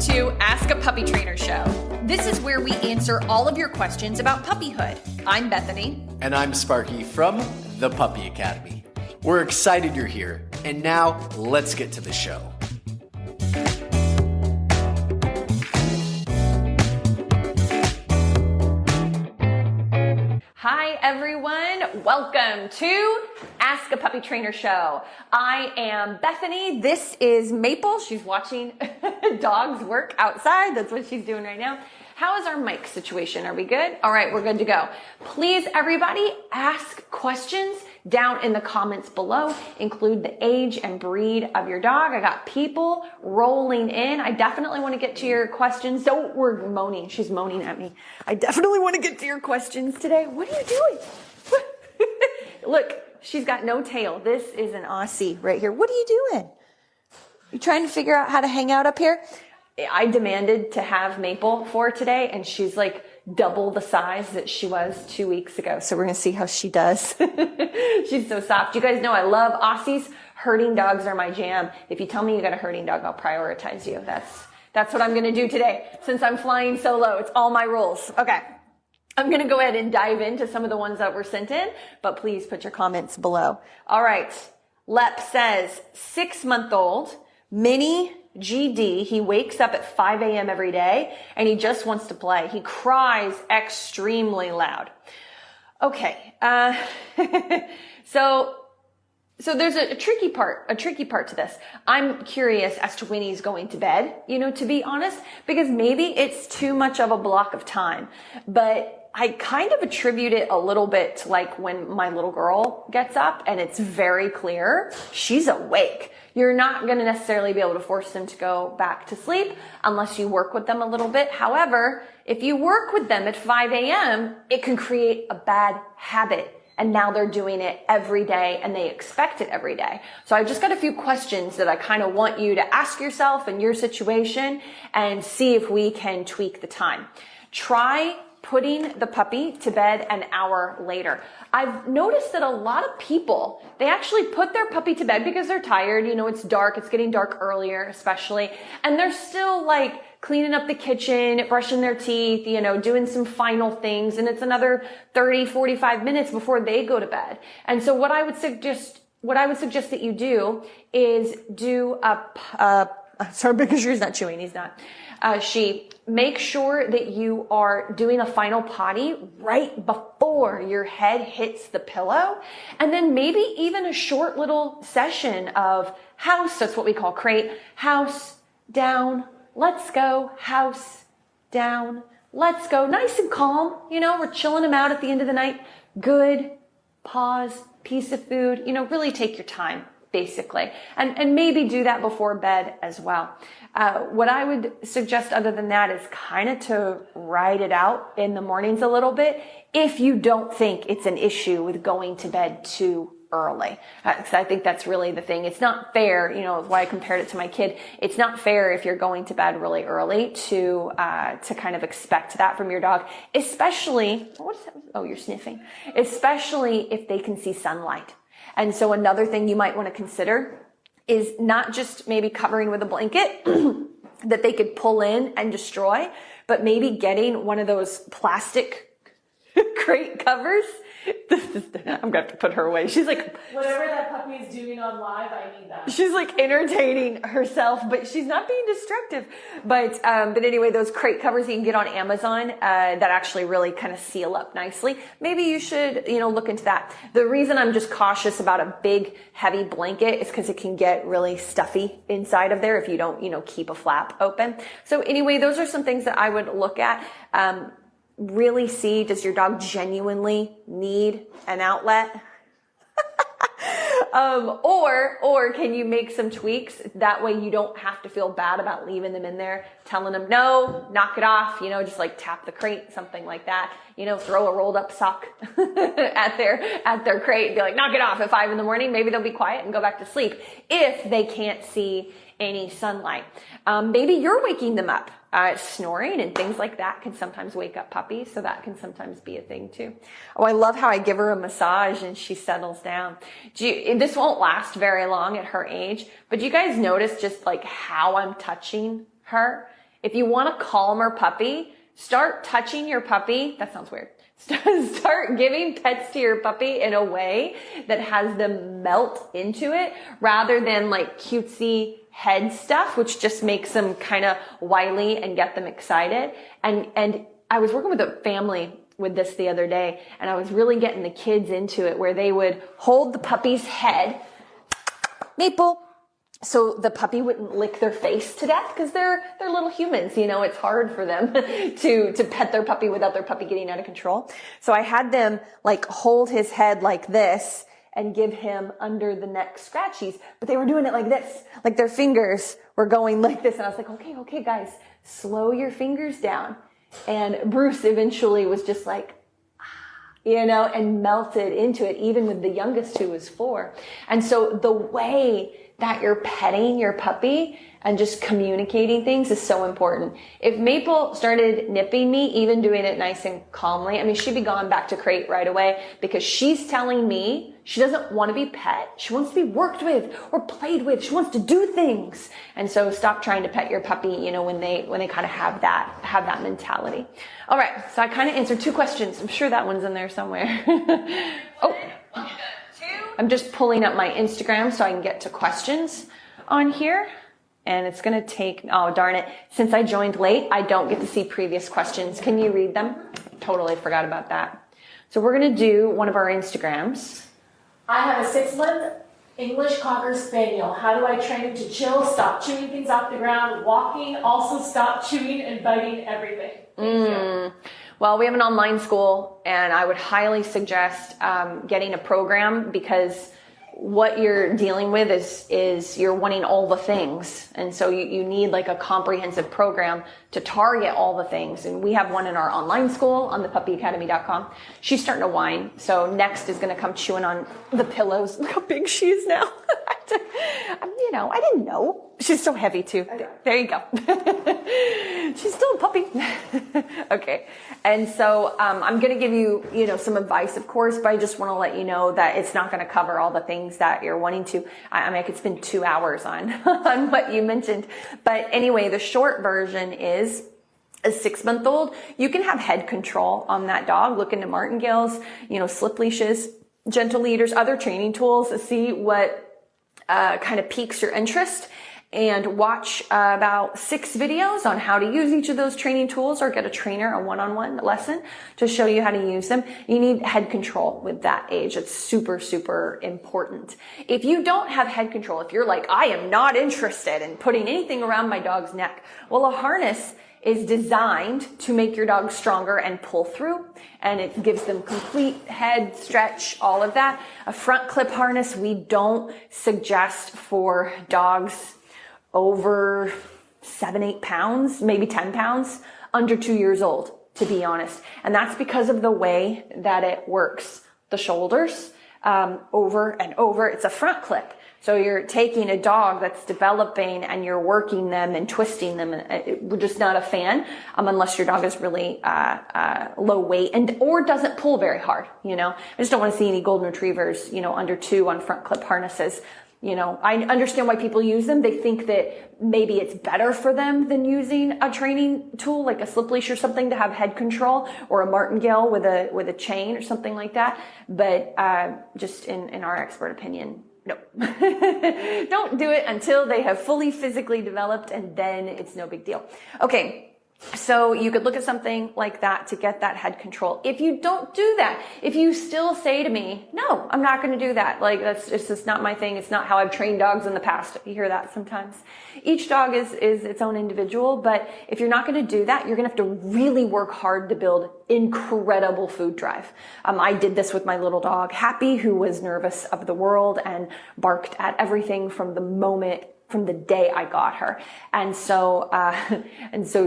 to Ask a Puppy Trainer Show. This is where we answer all of your questions about puppyhood. I'm Bethany. And I'm Sparky from the Puppy Academy. We're excited you're here. And now, let's get to the show. Hi, everyone. Welcome to Ask a Puppy Trainer Show. I am Bethany. This is Maple. She's watching dogs work outside. That's what she's doing right now. How is our mic situation? Are we good? All right, we're good to go. Please, everybody, ask questions down in the comments below. Include the age and breed of your dog. I got people rolling in. I definitely want to get to your questions. Don't worry, moaning. She's moaning at me. I definitely want to get to your questions today. What are you doing? Look, she's got no tail. This is an Aussie right here. What are you doing? You trying to figure out how to hang out up here? I demanded to have Maple for today, and she's like double the size that she was 2 weeks ago. So we're going to see how she does. She's so soft. You guys know I love Aussies. Herding dogs are my jam. If you tell me you got a herding dog, I'll prioritize you. That's what I'm going to do today. Since I'm flying solo, it's all my rules. Okay. I'm going to go ahead and dive into some of the ones that were sent in, but please put your comments below. All right. Lep says 6-month-old Mini GD. He wakes up at 5 a.m. every day and he just wants to play. He cries extremely loud. Okay. So there's a tricky part to this. I'm curious as to when he's going to bed, to be honest, because maybe it's too much of a block of time, but I kind of attribute it a little bit to like when my little girl gets up and it's very clear she's awake. You're not going to necessarily be able to force them to go back to sleep unless you work with them a little bit. However, if you work with them at 5 a.m., it can create a bad habit. And now they're doing it every day and they expect it every day. So I just got a few questions that I kind of want you to ask yourself in your situation and see if we can tweak the time. Try putting the puppy to bed an hour later. I've noticed that a lot of people, they actually put their puppy to bed because they're tired. It's dark. It's getting dark earlier, especially. And they're still like cleaning up the kitchen, brushing their teeth, doing some final things. And it's another 30, 45 minutes before they go to bed. And so what I would suggest that you do is do sorry, because she's not chewing. He's not. Make sure that you are doing a final potty right before your head hits the pillow. And then maybe even a short little session of house. That's what we call crate. House, down, let's go. House, down, let's go. Nice and calm. We're chilling them out at the end of the night. Good. Pause, piece of food. Really take your time, basically. And maybe do that before bed as well. What I would suggest other than that is kind of to ride it out in the mornings a little bit if you don't think it's an issue with going to bed too early. Because I think that's really the thing. It's not fair, why I compared it to my kid. It's not fair if you're going to bed really early to kind of expect that from your dog, especially, what's that? Oh, you're sniffing. Especially if they can see sunlight. And so another thing you might want to consider is not just maybe covering with a blanket that they could pull in and destroy, but maybe getting one of those plastic crate covers. I'm going to have to put her away. She's like, whatever that puppy is doing on live, I need that. She's like entertaining herself, but she's not being destructive. But anyway, those crate covers you can get on Amazon, that actually really kind of seal up nicely. Maybe you should, look into that. The reason I'm just cautious about a big, heavy blanket is because it can get really stuffy inside of there if you don't, keep a flap open. So anyway, those are some things that I would look at. Really see, does your dog genuinely need an outlet? Or can you make some tweaks? That way you don't have to feel bad about leaving them in there, telling them, no, knock it off, just like tap the crate, something like that. Throw a rolled up sock at their crate and be like, knock it off at 5 a.m. Maybe they'll be quiet and go back to sleep if they can't see any sunlight. Maybe you're waking them up. Snoring and things like that can sometimes wake up puppies, so that can sometimes be a thing too. Oh, I love how I give her a massage and she settles down. This won't last very long at her age, but do you guys notice just like how I'm touching her? If you want a calmer puppy, start touching your puppy. That sounds weird. Start giving pets to your puppy in a way that has them melt into it rather than like cutesy head stuff, which just makes them kind of wily and get them excited. And I was working with a family with this the other day, and I was really getting the kids into it where they would hold the puppy's head, Maple, so the puppy wouldn't lick their face to death because they're little humans, you know, it's hard for them to pet their puppy without their puppy getting out of control. So I had them like hold his head like this and give him under the neck scratchies, but they were doing it like this, like their fingers were going like this. And I was like, okay, guys, slow your fingers down. And Bruce eventually was just like, you know, and melted into it, even with the youngest, who was 4. And so the way that you're petting your puppy and just communicating things is so important. If Maple started nipping me, even doing it nice and calmly, I mean, she'd be gone back to crate right away because she's telling me she doesn't want to be pet. She wants to be worked with or played with. She wants to do things. And so stop trying to pet your puppy, you know, when they kind of have that mentality. All right. So I kind of answered 2 questions. I'm sure that one's in there somewhere. Oh. I'm just pulling up my Instagram so I can get to questions on here. And it's going to take, oh, darn it. Since I joined late, I don't get to see previous questions. Can you read them? Totally forgot about that. So we're going to do one of our Instagrams. I have a 6-month English Cocker Spaniel. How do I train him to chill, stop chewing things off the ground, walking, also stop chewing and biting everything? Thank you. Well, we have an online school, and I would highly suggest getting a program because what you're dealing with is you're wanting all the things. And so you need like a comprehensive program to target all the things. And we have one in our online school on thepuppyacademy.com. She's starting to whine. So next is going to come chewing on the pillows. Look how big she is now. You know, I didn't know. She's so heavy too. There you go. She's still a puppy. Okay. And so I'm going to give you, you know, some advice, of course, but I just want to let you know that it's not going to cover all the things that you're wanting to. I mean, I could spend 2 hours on what you mentioned. But anyway, the short version is a 6-month-old. You can have head control on that dog. Look into martingales, you know, slip leashes, gentle leaders, other training tools to see what kind of piques your interest, and watch about 6 videos on how to use each of those training tools, or get a trainer, a one-on-one lesson to show you how to use them. You need head control with that age. It's super, super important. If you don't have head control, if you're like, I am not interested in putting anything around my dog's neck, well, a harness is designed to make your dog stronger and pull through, and it gives them complete head stretch, all of that. A front clip harness we don't suggest for dogs over 7-8 pounds, maybe 10 pounds, under 2 years old, to be honest. And that's because of the way that it works. The shoulders, over and over. It's a front clip. So you're taking a dog that's developing and you're working them and twisting them. We're just not a fan, unless your dog is really low weight or doesn't pull very hard. You know, I just don't want to see any golden retrievers, you know, under 2 on front clip harnesses. You know, I understand why people use them. They think that maybe it's better for them than using a training tool like a slip leash or something to have head control, or a martingale with a chain or something like that. But just in our expert opinion, no. Don't do it until they have fully physically developed, and then it's no big deal. Okay. So you could look at something like that to get that head control. If you don't do that, if you still say to me, no, I'm not going to do that. Like it's just not my thing. It's not how I've trained dogs in the past. You hear that sometimes. Each dog is its own individual, but if you're not going to do that, you're going to have to really work hard to build incredible food drive. I did this with my little dog, Happy, who was nervous of the world and barked at everything from the day I got her. And so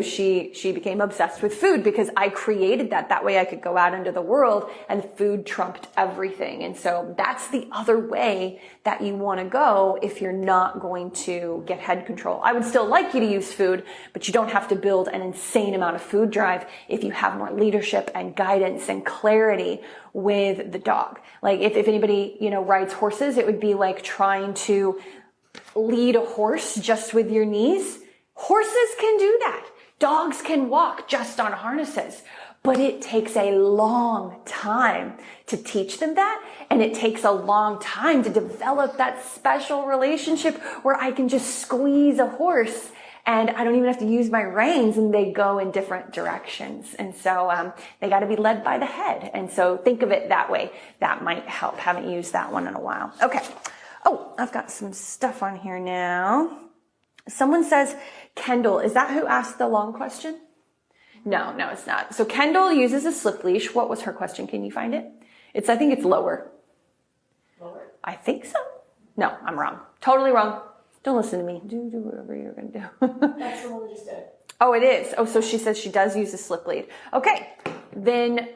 she became obsessed with food because I created that. That way I could go out into the world and food trumped everything. And so that's the other way that you want to go if you're not going to get head control. I would still like you to use food, but you don't have to build an insane amount of food drive if you have more leadership and guidance and clarity with the dog. Like if anybody, you know, rides horses, it would be like trying to lead a horse just with your knees. Horses can do that. Dogs can walk just on harnesses, but it takes a long time to teach them that. And it takes a long time to develop that special relationship where I can just squeeze a horse and I don't even have to use my reins and they go in different directions. And so they got to be led by the head. And so think of it that way. That might help. Haven't used that one in a while. Okay. Oh, I've got some stuff on here now. Someone says, Kendall, is that who asked the long question? No, it's not. So Kendall uses a slip leash. What was her question? Can you find it? I think it's lower. Lower? I think so. No, I'm wrong. Totally wrong. Don't listen to me. Do whatever you're going to do. That's the one we just did. Oh, it is. Oh, so she says she does use a slip lead. Okay. Then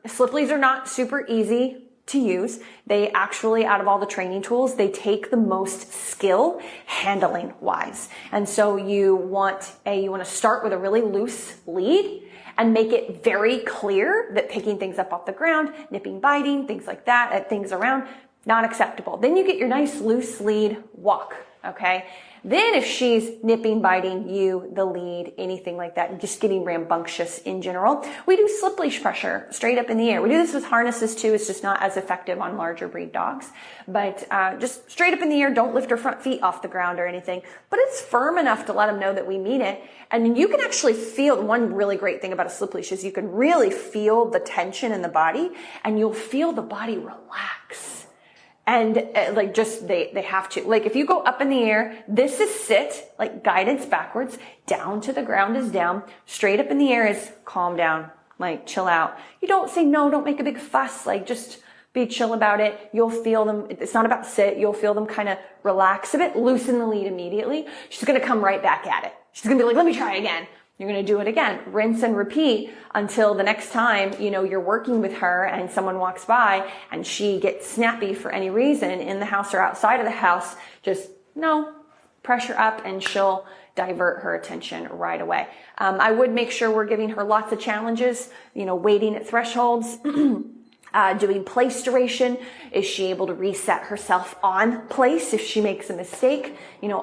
slip leads are not super easy to use. They actually, out of all the training tools, they take the most skill handling wise. And so you want to start with a really loose lead and make it very clear that picking things up off the ground, nipping, biting, things like that, things around, not acceptable. Then you get your nice loose lead walk. Okay. Then if she's nipping, biting you, the lead, anything like that, just getting rambunctious in general, we do slip leash pressure straight up in the air. We do this with harnesses too. It's just not as effective on larger breed dogs, but just straight up in the air. Don't lift her front feet off the ground or anything, but it's firm enough to let them know that we mean it. And you can actually feel, one really great thing about a slip leash is you can really feel the tension in the body and you'll feel the body relax. And they have to. Like if you go up in the air, this is sit, like guidance backwards, down to the ground is down, straight up in the air is calm down, like chill out. You don't say no, don't make a big fuss, like just be chill about it. You'll feel them, it's not about sit, you'll feel them kind of relax a bit, loosen the lead immediately. She's going to come right back at it. She's going to be like, let me try again. You're going to do it again, rinse and repeat until the next time, you're working with her and someone walks by and she gets snappy for any reason in the house or outside of the house. Just pressure up and she'll divert her attention right away. I would make sure we're giving her lots of challenges, waiting at thresholds, doing place duration. Is she able to reset herself on place if she makes a mistake?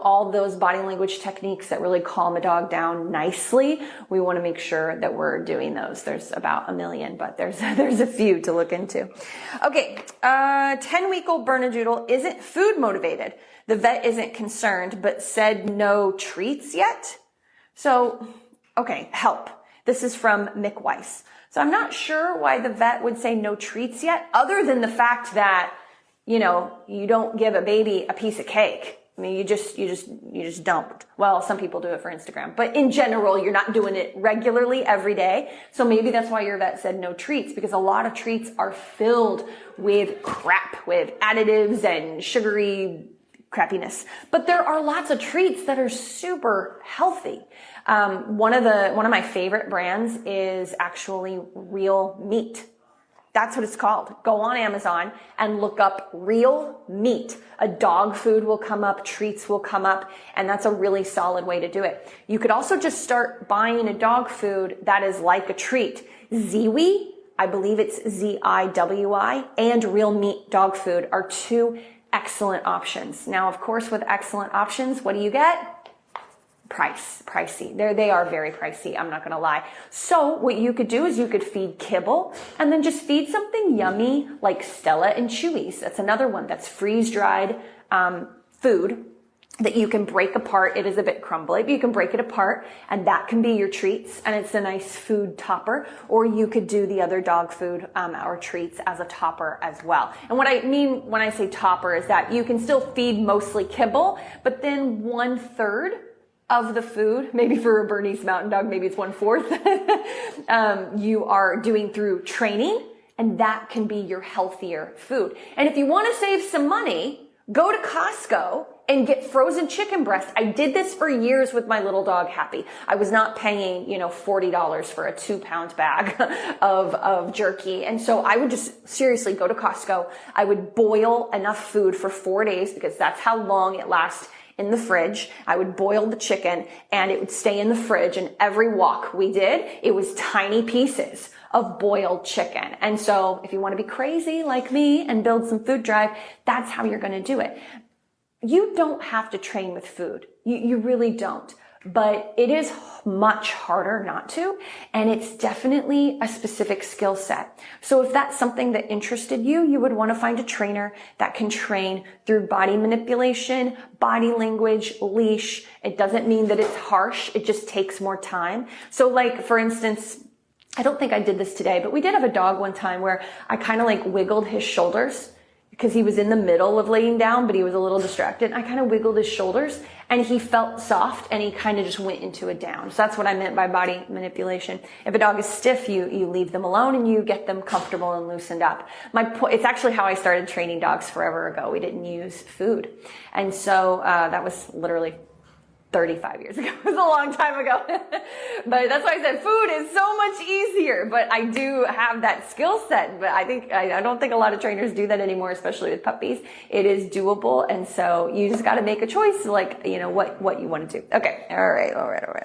All those body language techniques that really calm a dog down nicely. We want to make sure that we're doing those. There's about a million, but there's a few to look into. Okay. 10-week-old Bernadoodle isn't food motivated. The vet isn't concerned, but said no treats yet. So, okay, help. This is from Mick Weiss. So I'm not sure why the vet would say no treats yet, other than the fact that, you don't give a baby a piece of cake. I mean, you just don't. Well, some people do it for Instagram, but in general, you're not doing it regularly every day. So maybe that's why your vet said no treats, because a lot of treats are filled with crap, with additives and sugary crappiness. But there are lots of treats that are super healthy. One of my favorite brands is actually Real Meat. That's what it's called. Go on Amazon and look up Real Meat. A dog food will come up, treats will come up, and that's a really solid way to do it. You could also just start buying a dog food that is like a treat. Ziwi, I believe it's Ziwi, and Real Meat dog food are two excellent options. Now, of course, with excellent options, what do you get? Pricey. They are very pricey. I'm not going to lie. So what you could do is you could feed kibble and then just feed something yummy like Stella and Chewy's. That's another one that's freeze dried, food that you can break apart. It is a bit crumbly, but you can break it apart and that can be your treats. And it's a nice food topper, or you could do the other dog food, or treats as a topper as well. And what I mean when I say topper is that you can still feed mostly kibble, but then 1/3 of the food, maybe for a Bernese Mountain Dog, maybe it's 1/4, you are doing through training, and that can be your healthier food. And if you want to save some money, go to Costco and get frozen chicken breast. I did this for years with my little dog, Happy. I was not paying, $40 for a 2-pound bag of jerky. And so I would just seriously go to Costco. I would boil enough food for 4 days because that's how long it lasts in the fridge. I would boil the chicken and it would stay in the fridge, and every walk we did, it was tiny pieces of boiled chicken. And so if you want to be crazy like me and build some food drive, that's how you're going to do it. You don't have to train with food. You really don't. but it is much harder not to. And it's definitely a specific skill set. So if that's something that interested you, you would want to find a trainer that can train through body manipulation, body language, leash. It doesn't mean that it's harsh. It just takes more time. So like, for instance, I don't think I did this today, but we did have a dog one time where I kind of like wiggled his shoulders because he was in the middle of laying down, but he was a little distracted. I kind of wiggled his shoulders and he felt soft and he kind of just went into a down. So that's what I meant by body manipulation. If a dog is stiff, you leave them alone and you get them comfortable and loosened up. It's actually how I started training dogs forever ago. We didn't use food. And so, that was literally 35 years ago. It was a long time ago. But that's why I said food is so much easier. But I do have that skill set. But I don't think a lot of trainers do that anymore, especially with puppies. It is doable. And so you just got to make a choice, like, what you want to do. Okay. All right.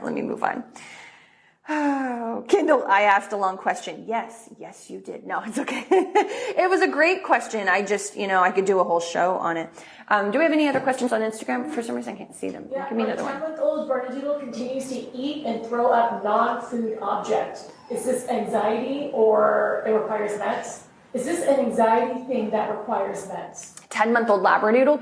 Let me move on. Oh, Kindle, I asked a long question. Yes, you did. No, it's okay. It was a great question. I just, I could do a whole show on it. Do we have any other questions on Instagram? For some reason, I can't see them. Yeah, Give me another one. 10-month-old Bernadoodle continues to eat and throw up non-food objects. Is this anxiety or it requires meds? Is this an anxiety thing that requires meds? 10-month-old Bernadoodle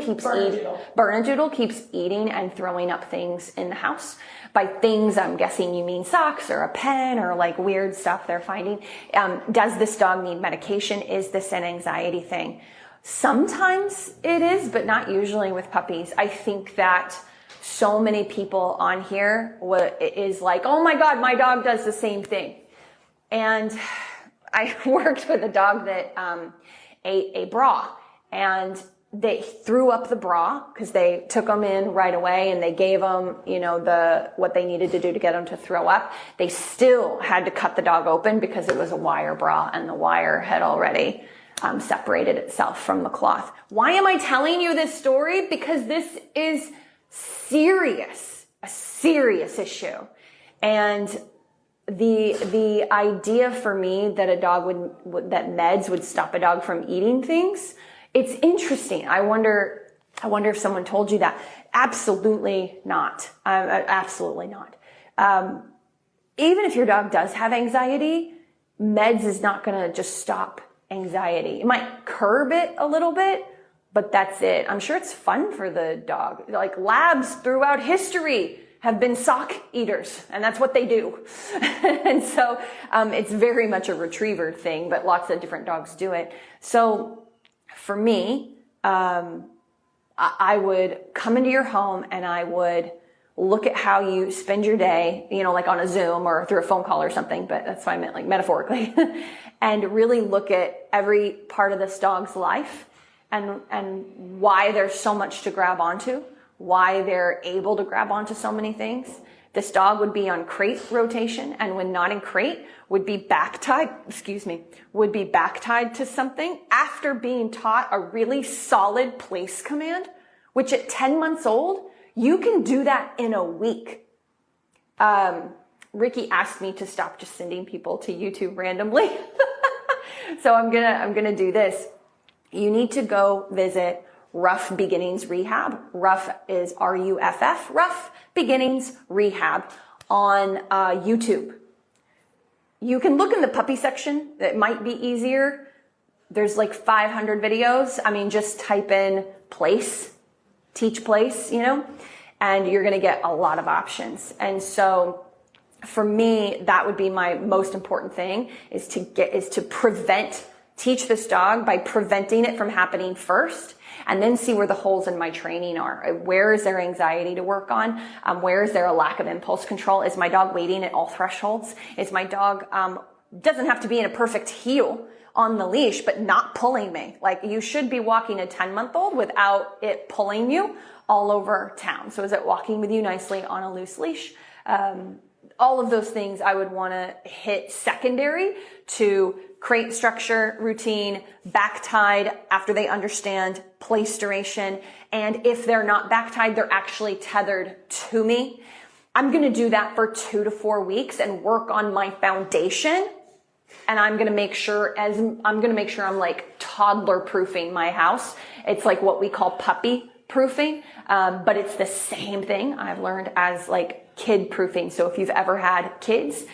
keeps eating and throwing up things in the house. By things, I'm guessing you mean socks or a pen or like weird stuff they're finding. Does this dog need medication? Is this an anxiety thing? Sometimes it is, but not usually with puppies. I think that so many people on here is like, oh my God, my dog does the same thing. And I worked with a dog that ate a bra, and they threw up the bra because they took them in right away and they gave them, what they needed to do to get them to throw up. They still had to cut the dog open because it was a wire bra and the wire had already separated itself from the cloth. Why am I telling you this story? Because this is a serious issue. And the idea for me that that meds would stop a dog from eating things, it's interesting. I wonder if someone told you that. Absolutely not. Absolutely not. Even if your dog does have anxiety, meds is not going to just stop anxiety. It might curb it a little bit, but that's it. I'm sure it's fun for the dog. Like labs throughout history have been sock eaters, and that's what they do. And so it's very much a retriever thing, but lots of different dogs do it. So for me, I would come into your home and I would look at how you spend your day, like on a Zoom or through a phone call or something, but that's what I meant, like metaphorically, and really look at every part of this dog's life and why there's so much to grab onto, why they're able to grab onto so many things. This dog would be on crate rotation, and when not in crate, would be back tied to something after being taught a really solid place command, which at 10 months old, you can do that in a week. Ricky asked me to stop just sending people to YouTube randomly. So I'm gonna do this. You need to go visit Rough Beginnings Rehab. Rough is R-U-F-F, Rough Beginnings Rehab on YouTube. You can look in the puppy section. It might be easier. There's like 500 videos. Just type in teach place, and you're going to get a lot of options. And so for me, that would be my most important thing is to teach this dog by preventing it from happening first, and then see where the holes in my training are. Where is there anxiety to work on? Where is there a lack of impulse control? Is my dog waiting at all thresholds? Is my dog, doesn't have to be in a perfect heel on the leash, but not pulling me. Like you should be walking a 10-month-old without it pulling you all over town. So is it walking with you nicely on a loose leash? All of those things I would want to hit secondary to crate structure, routine, back tied after they understand place duration. And if they're not back tied, they're actually tethered to me. I'm going to do that for 2 to 4 weeks and work on my foundation. And I'm going to make sure I'm like toddler proofing my house. It's like what we call puppy proofing, but it's the same thing I've learned as like kid proofing. So if you've ever had kids,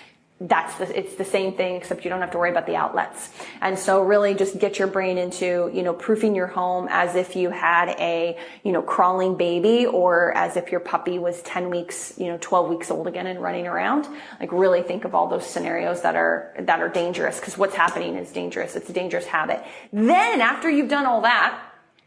it's the same thing, except you don't have to worry about the outlets. And so really just get your brain into, proofing your home as if you had a, crawling baby, or as if your puppy was 10 weeks, 12 weeks old again and running around. Like really think of all those scenarios that are dangerous, because what's happening is dangerous. It's a dangerous habit. Then after you've done all that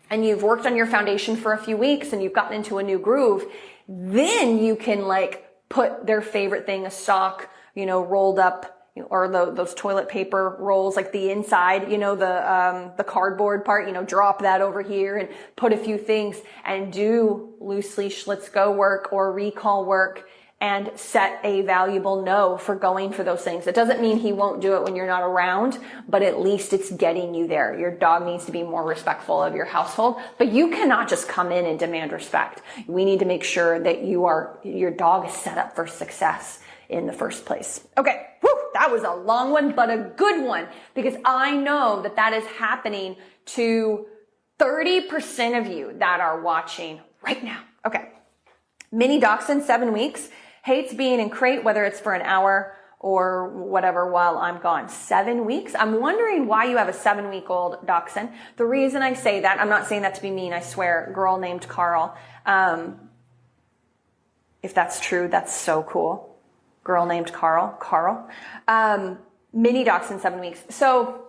and you've worked on your foundation for a few weeks and you've gotten into a new groove, then you can like put their favorite thing, a sock, rolled up, or those toilet paper rolls, like the inside, the cardboard part, drop that over here and put a few things and do loose leash, let's go work or recall work, and set a valuable no for going for those things. It doesn't mean he won't do it when you're not around, but at least it's getting you there. Your dog needs to be more respectful of your household, but you cannot just come in and demand respect. We need to make sure that your dog is set up for success in the first place. Okay, that was a long one, but a good one, because I know that is happening to 30% of you that are watching right now. Okay, Mini Dachshund, 7 weeks, hates being in crate, whether it's for an hour or whatever while I'm gone. 7 weeks. I'm wondering why you have a 7-week-old Dachshund. The reason I say that, I'm not saying that to be mean, I swear, girl named Carl. If that's true, that's so cool. Girl named Carl. Mini Dachshund, 7 weeks. So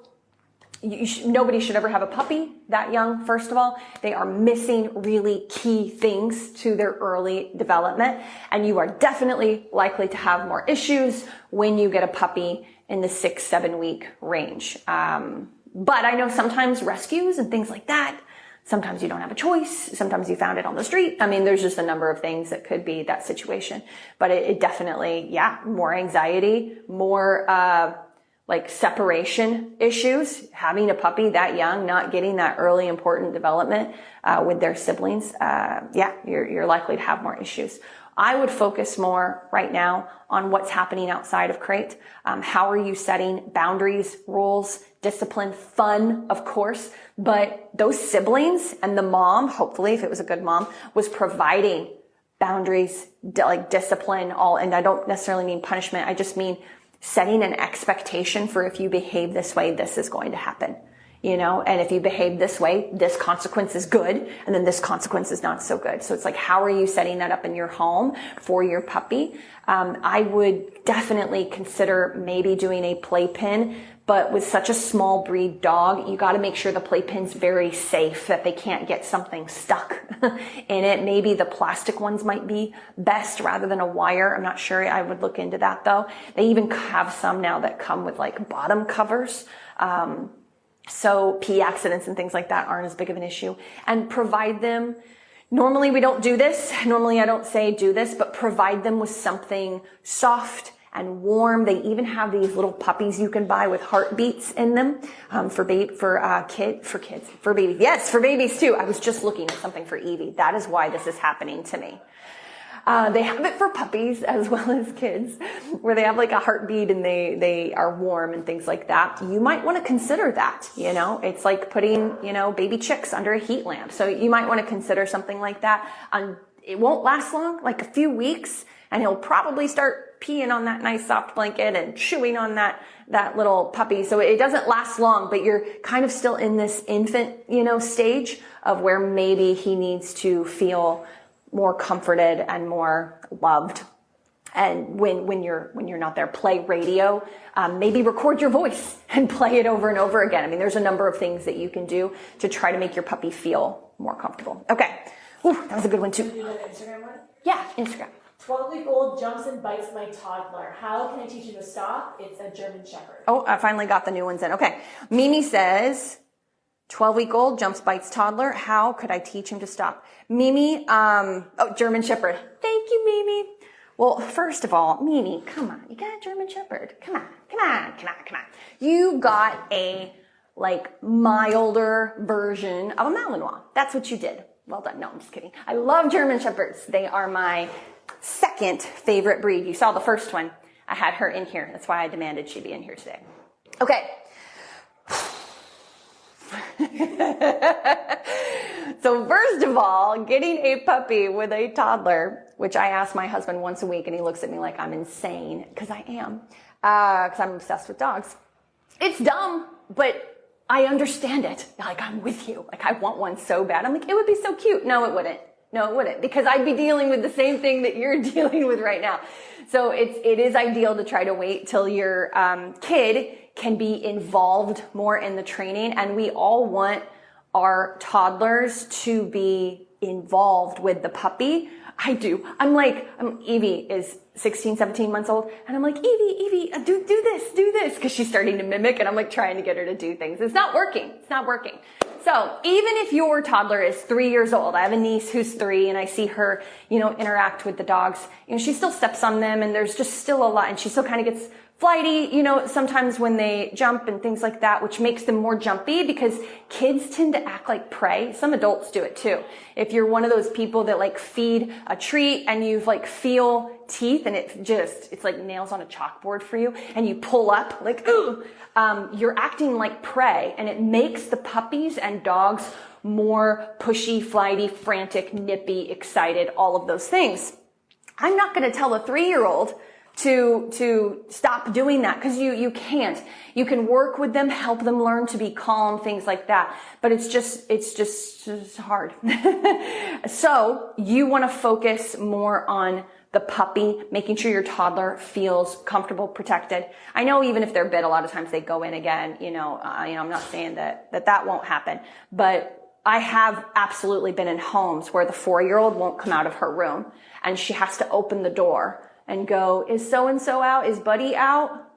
nobody should ever have a puppy that young, first of all. They are missing really key things to their early development. And you are definitely likely to have more issues when you get a puppy in the 6-7 week range. But I know sometimes rescues and things like that, sometimes you don't have a choice. Sometimes you found it on the street. I mean, there's just a number of things that could be that situation. But it definitely, more anxiety, more like separation issues. Having a puppy that young, not getting that early important development with their siblings, you're likely to have more issues. I would focus more right now on what's happening outside of crate. How are you setting boundaries, rules, discipline, fun, of course, but those siblings and the mom, hopefully, if it was a good mom, was providing boundaries, like discipline, and I don't necessarily mean punishment. I just mean setting an expectation for if you behave this way, this is going to happen. And if you behave this way, this consequence is good, and then this consequence is not so good. So it's like, how are you setting that up in your home for your puppy? I would definitely consider maybe doing a playpen, but with such a small breed dog, you got to make sure the playpen's very safe, that they can't get something stuck in it. Maybe the plastic ones might be best rather than a wire. I'm not sure. I would look into that though. They even have some now that come with like bottom covers. So pee accidents and things like that aren't as big of an issue. And provide them, normally we don't do this, normally I don't say do this, but provide them with something soft and warm. They even have these little puppies you can buy with heartbeats in them, for babies. Yes, for babies too. I was just looking at something for Evie. That is why this is happening to me. They have it for puppies as well as kids, where they have like a heartbeat and they are warm and things like that. You might want to consider that, it's like putting, baby chicks under a heat lamp. So you might want to consider something like that. It won't last long, like a few weeks, and he'll probably start peeing on that nice soft blanket and chewing on that little puppy. So it doesn't last long, but you're kind of still in this infant, stage of where maybe he needs to feel more comforted and more loved. And when you're not there, play radio, maybe record your voice and play it over and over again. I mean, there's a number of things that you can do to try to make your puppy feel more comfortable. Okay. Ooh, that was a good one too. Can you do an Instagram one? Yeah, Instagram. 12-week-old jumps and bites my toddler. How can I teach him to stop? It's a German Shepherd. Oh, I finally got the new ones in. Okay. Mimi says, 12-week-old jumps, bites toddler. How could I teach him to stop? Mimi, German Shepherd. Thank you, Mimi. Well, first of all, Mimi, come on. You got a German Shepherd. Come on. You got a, milder version of a Malinois. That's what you did. Well done. No, I'm just kidding. I love German Shepherds. They are my second favorite breed. You saw the first one. I had her in here. That's why I demanded she be in here today. Okay. So first of all, getting a puppy with a toddler, which I ask my husband once a week and he looks at me like I'm insane, because I am, because I'm obsessed with dogs. It's dumb, but I understand it. Like, I'm with you. Like, I want one so bad. I'm like, it would be so cute. No, it wouldn't. No, it wouldn't, because I'd be dealing with the same thing that you're dealing with right now. So it is ideal to try to wait till your kid can be involved more in the training. And we all want our toddlers to be involved with the puppy. I do. Evie is 16, 17 months old. And I'm like, Evie, do this. Cause she's starting to mimic and I'm like trying to get her to do things. It's not working. So even if your toddler is 3 years old, I have a niece who's 3 and I see her, interact with the dogs. She still steps on them and there's just still a lot, and she still kind of gets flighty, sometimes when they jump and things like that, which makes them more jumpy because kids tend to act like prey. Some adults do it too. If you're one of those people that like feed a treat and you like feel teeth and it's like nails on a chalkboard for you and you pull up like, ooh, you're acting like prey, and it makes the puppies and dogs more pushy, flighty, frantic, nippy, excited, all of those things. I'm not going to tell a 3-year-old to stop doing that, because you can't. You can work with them, help them learn to be calm, things like that. But it's just hard. So you want to focus more on the puppy, making sure your toddler feels comfortable, protected. I know even if they're bit, a lot of times they go in again. I'm not saying that won't happen, but I have absolutely been in homes where the 4-year-old won't come out of her room and she has to open the door and go, is so-and-so out? Is Buddy out?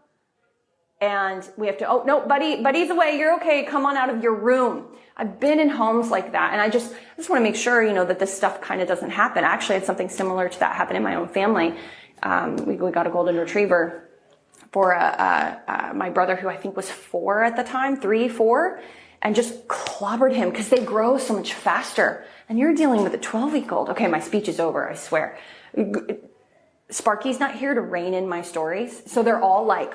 And we have to, oh, no, Buddy's away. You're okay. Come on out of your room. I've been in homes like that. And I just want to make sure, that this stuff kind of doesn't happen. I actually had something similar to that happen in my own family. We got a golden retriever for my brother, who I think was 4 at the time, 3, 4, and just clobbered him because they grow so much faster. And you're dealing with a 12-week-old. Okay, my speech is over, I swear. Sparky's not here to rein in my stories, so they're all like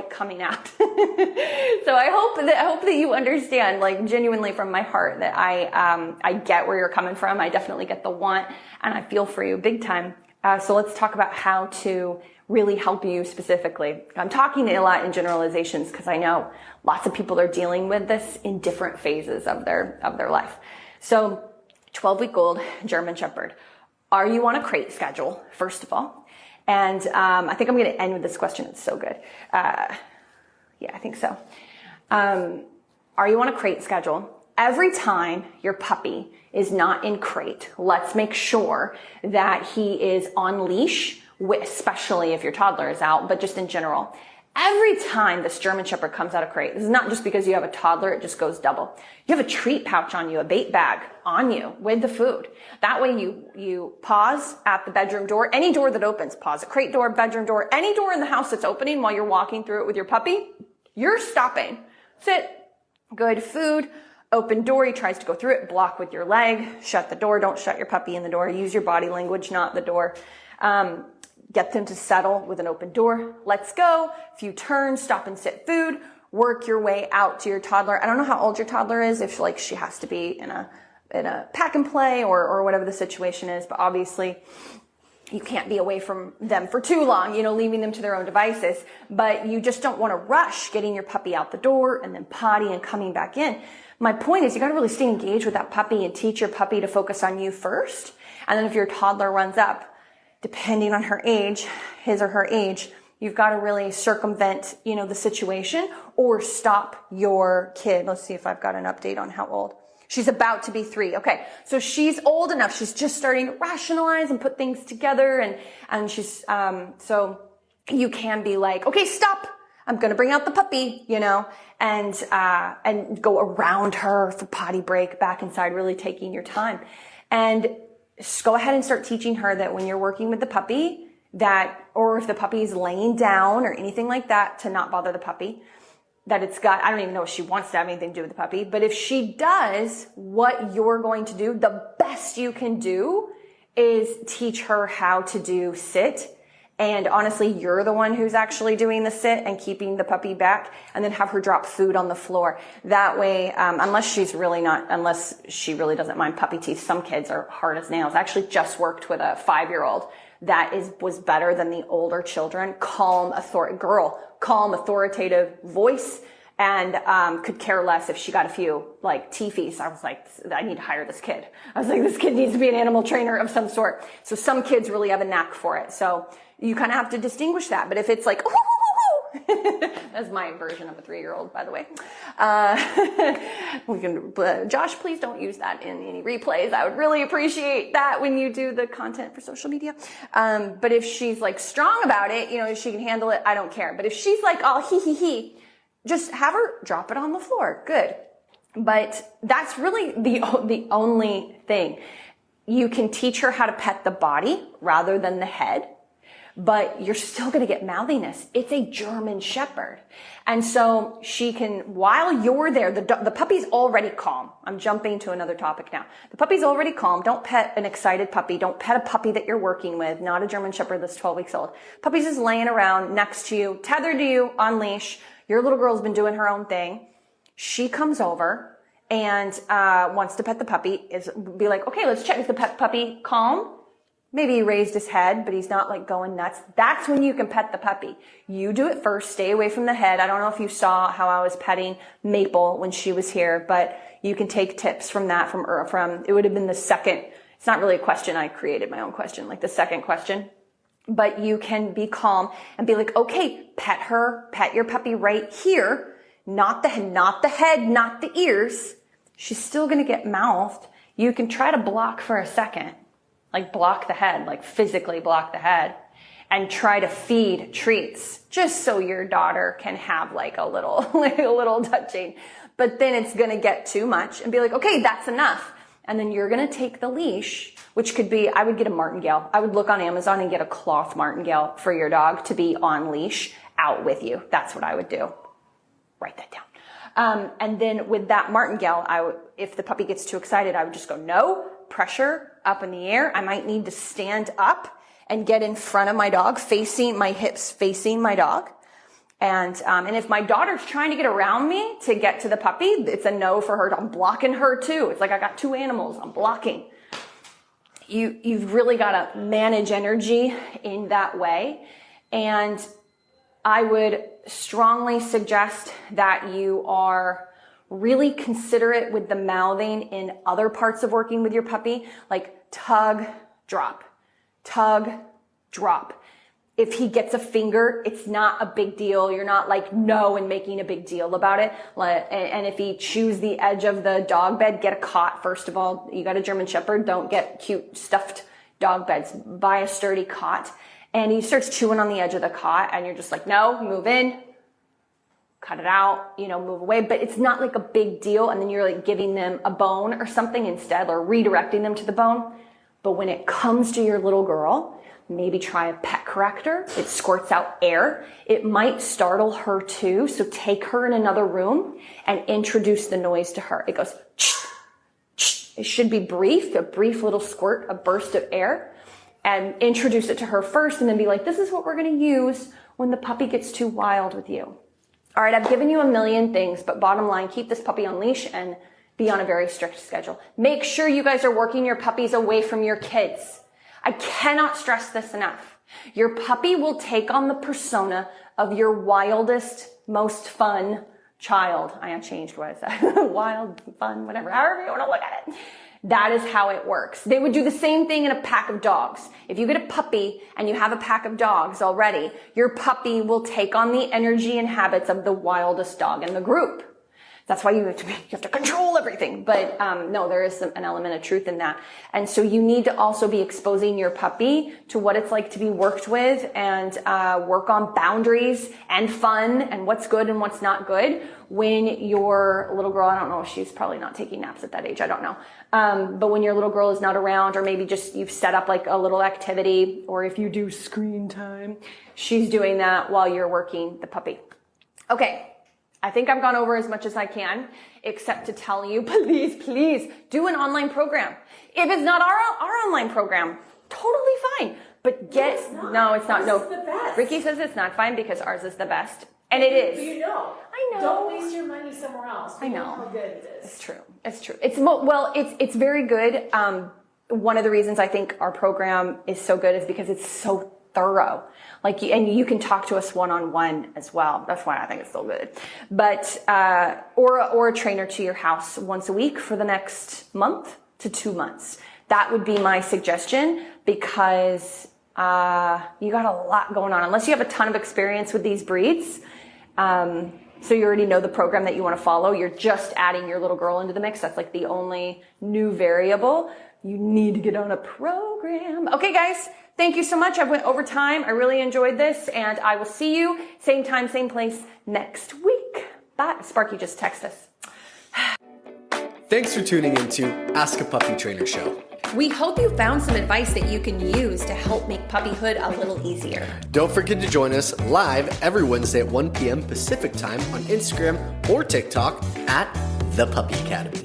coming out. So I hope that you understand, like, genuinely from my heart, that I get where you're coming from. I definitely get the want, and I feel for you big time. So let's talk about how to really help you specifically. I'm talking a lot in generalizations because I know lots of people are dealing with this in different phases of their life. So 12-week-old German Shepherd. Are you on a crate schedule, first of all? And I think I'm going to end with this question. It's so good. Yeah, I think so. Are you on a crate schedule? Every time your puppy is not in crate, let's make sure that he is on leash, especially if your toddler is out, but just in general. Every time this German Shepherd comes out of crate, this is not just because you have a toddler, it just goes double. You have a treat pouch on you, a bait bag on you with the food. That way you pause at the bedroom door, any door that opens, pause at crate door, bedroom door, any door in the house that's opening while you're walking through it with your puppy, you're stopping. Sit, good food, open door, he tries to go through it, block with your leg, shut the door, don't shut your puppy in the door, use your body language, not the door. Get them to settle with an open door. Let's go. Few turns, stop and sit food. Work your way out to your toddler. I don't know how old your toddler is, if she has to be in a pack and play or whatever the situation is, but obviously you can't be away from them for too long, leaving them to their own devices. But you just don't want to rush getting your puppy out the door and then potty and coming back in. My point is, you got to really stay engaged with that puppy and teach your puppy to focus on you first. And then if your toddler runs up, depending on her age, his or her age, you've got to really circumvent, the situation or stop your kid. Let's see if I've got an update on how old. She's about to be 3. Okay. So she's old enough. She's just starting to rationalize and put things together. And she's, so you can be like, okay, stop. I'm going to bring out the puppy, and go around her for potty break, back inside, really taking your time. And just go ahead and start teaching her that when you're working with the puppy, or if the puppy is laying down or anything like that, to not bother the puppy, that I don't even know if she wants to have anything to do with the puppy, but if she does, what you're going to do, the best you can do is teach her how to do sit And honestly, you're the one who's actually doing the sit and keeping the puppy back, and then have her drop food on the floor. That way, unless she really doesn't mind puppy teeth. Some kids are hard as nails. I actually just worked with a 5-year-old that was better than the older children. Calm, authoritative voice, and could care less if she got a few like teethies. I was like, I need to hire this kid. I was like, this kid needs to be an animal trainer of some sort. So some kids really have a knack for it. So you kind of have to distinguish that. But if it's like, that's my version of a 3-year-old, by the way. Josh, please don't use that in any replays. I would really appreciate that when you do the content for social media. But if she's like strong about it, if she can handle it, I don't care. But if she's like, oh, he, just have her drop it on the floor. Good. But that's really the only thing. You can teach her how to pet the body rather than the head, but you're still going to get mouthiness. It's a German Shepherd. And so she can, while you're there, the puppy's already calm. I'm jumping to another topic now. The puppy's already calm. Don't pet an excited puppy. Don't pet a puppy that you're working with, not a German Shepherd that's 12 weeks old. Puppy's just laying around next to you, tethered to you on leash. Your little girl's been doing her own thing. She comes over and wants to pet the puppy. Be like, okay, let's check. Is the puppy calm? Maybe he raised his head, but he's not like going nuts. That's when you can pet the puppy. You do it first. Stay away from the head. I don't know if you saw how I was petting Maple when she was here, but you can take tips from that from it would have been the second. It's not really a question. I created my own question, like the second question. But you can be calm and be like, okay, pet your puppy right here. Not the head, not the ears. She's still going to get mouthed. You can try to block for a second, like block the head, like physically block the head, and try to feed treats just so your daughter can have like a little touching. But then it's going to get too much and be like, okay, that's enough. And then you're going to take the leash, which could be, I would get a martingale. I would look on Amazon and get a cloth martingale for your dog to be on leash out with you. That's what I would do. Write that down. And then with that martingale, if the puppy gets too excited, I would just go, no, pressure up in the air. I might need to stand up and get in front of my dog, my hips facing my dog. And if my daughter's trying to get around me to get to the puppy, it's a no for her. I'm blocking her too. It's like I got two animals. I'm blocking. You've really got to manage energy in that way. And I would strongly suggest that you are really considerate with the mouthing in other parts of working with your puppy, like tug, drop, tug, drop. If he gets a finger, it's not a big deal. You're not like no and making a big deal about it. And if he chews the edge of the dog bed, get a cot. First of all, you got a German Shepherd. Don't get cute stuffed dog beds. Buy a sturdy cot. And he starts chewing on the edge of the cot and you're just like, no, move in, cut it out, move away. But it's not like a big deal. And then you're like giving them a bone or something instead, or redirecting them to the bone. But when it comes to your little girl, maybe try a pet corrector. It squirts out air. It might startle her too. So take her in another room and introduce the noise to her. It goes, ch, ch. It should be brief, a brief little squirt, a burst of air, and introduce it to her first and then be like, this is what we're going to use when the puppy gets too wild with you. All right, I've given you a million things, but bottom line, keep this puppy on leash and be on a very strict schedule. Make sure you guys are working your puppies away from your kids. I cannot stress this enough. Your puppy will take on the persona of your wildest, most fun child. I changed what I said. Wild, fun, whatever, however you want to look at it. That is how it works. They would do the same thing in a pack of dogs. If you get a puppy and you have a pack of dogs already, your puppy will take on the energy and habits of the wildest dog in the group. That's why you have to control everything. But no, there is an element of truth in that. And so you need to also be exposing your puppy to what it's like to be worked with and work on boundaries and fun and what's good and what's not good when your little girl, I don't know, she's probably not taking naps at that age, I don't know. But when your little girl is not around, or maybe just you've set up like a little activity, or if you do screen time, she's doing that while you're working the puppy. Okay. I think I've gone over as much as I can, except to tell you, please do an online program. If it's not our online program, totally fine. But no, it's not. Ours is the best. Ricky says it's not fine because ours is the best. And it is. You know. I know. Don't waste your money somewhere else. I know. How good it is. It's true. It's true. It's very good. One of the reasons I think our program is so good is because it's so thorough. And you can talk to us one-on-one as well. That's why I think it's so good. But, or a trainer to your house once a week for the next month to 2 months. That would be my suggestion because, you got a lot going on. Unless you have a ton of experience with these breeds, so you already know the program that you want to follow. You're just adding your little girl into the mix. That's like the only new variable. You need to get on a program. Okay, guys, thank you so much. I went over time. I really enjoyed this, and I will see you same time, same place next week. Bye. Sparky just texted us. Thanks for tuning into Ask a Puppy Trainer Show. We hope you found some advice that you can use to help make puppyhood a little easier. Don't forget to join us live every Wednesday at 1 p.m. Pacific Time on Instagram or TikTok at The Puppy Academy.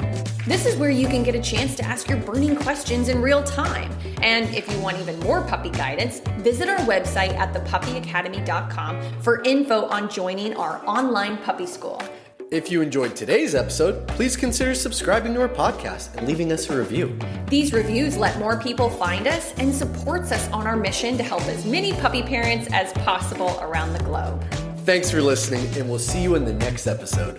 This is where you can get a chance to ask your burning questions in real time. And if you want even more puppy guidance, visit our website at thepuppyacademy.com for info on joining our online puppy school. If you enjoyed today's episode, please consider subscribing to our podcast and leaving us a review. These reviews let more people find us and supports us on our mission to help as many puppy parents as possible around the globe. Thanks for listening, and we'll see you in the next episode.